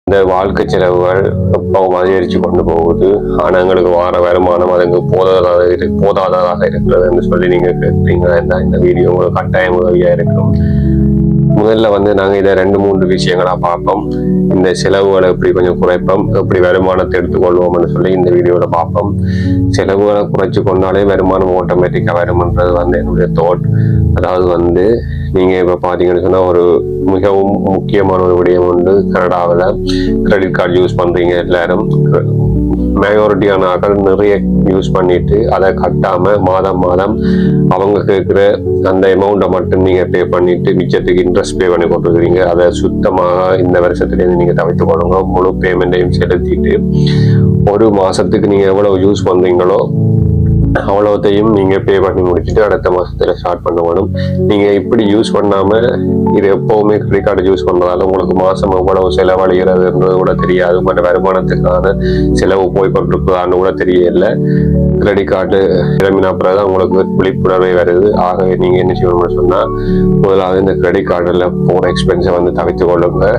இந்த வாழ்க்கை செலவுகள் எப்பவும் அதிகரித்து கொண்டு போகுது. ஆனால் எங்களுக்கு வார வருமானம் அதுக்கு போதாததாக இருக்கிறது என்று சொல்லி நீங்க கேட்குறீங்க. இந்த வீடியோ உங்களுக்கு கட்டாயம் உதவியா இருக்கும். முதல்ல நாங்கள் இதை 2-3 விஷயங்களா பார்ப்போம். இந்த செலவுகளை எப்படி கொஞ்சம் குறைப்போம், எப்படி வருமானத்தை எடுத்துக்கொள்வோம்னு சொல்லி இந்த வீடியோவில் பார்ப்போம். செலவுகளை குறைச்சி கொண்டாலே வருமானம் ஆட்டோமேட்டிக்காக வரும்ன்றது என்னுடைய தாட். அதாவது நீங்கள் இப்போ பார்த்தீங்கன்னு சொன்னால் ஒரு மிகவும் முக்கியமான ஒரு விடயம் கனடாவில் கிரெடிட் கார்டு யூஸ் பண்ணுறீங்க. எல்லாரும் மெஜாரிட்டியான ஆக்கள் நிறைய யூஸ் பண்ணிட்டு அதை கட்டாம மாதம் அவங்க கேட்குற அந்த அமௌண்ட்டை மட்டும் நீங்க பே பண்ணிட்டு மிச்சத்துக்கு இன்ட்ரெஸ்ட் பே பண்ணி கொண்டிருக்கிறீங்க. அதை சுத்தமாக இந்த வருஷத்துலேருந்து நீங்க தவிர்த்து கொள்ளுங்க. முழு பேமெண்ட்டையும் செலுத்திட்டு ஒரு மாசத்துக்கு நீங்க எவ்வளவு யூஸ் பண்றீங்களோ அவ்வளோத்தையும் நீங்க பே பண்ணி முடிச்சுட்டு அடுத்த மாசத்துல ஸ்டார்ட் பண்ண வேணும். நீங்க இப்படி யூஸ் பண்ணாம இது எப்பவுமே கிரெடிட் கார்டு யூஸ் பண்றதால உங்களுக்கு மாசம் எவ்வளவு செலவழிகிறதுன்றது கூட தெரியாது. உங்களோட வருமானத்துக்கான செலவு போய் கொண்டிருப்பதான்னு கூட தெரியல. கிரெடிட் கார்டு இறமினா பிறகுதான் உங்களுக்கு விழிப்புணர்வே வருது. ஆகவே நீங்க என்ன செய்யணும்னு சொன்னா முதலாவது இந்த கிரெடிட் கார்டுல போற எக்ஸ்பென்ஸை தவிர்த்து கொள்ளுங்க.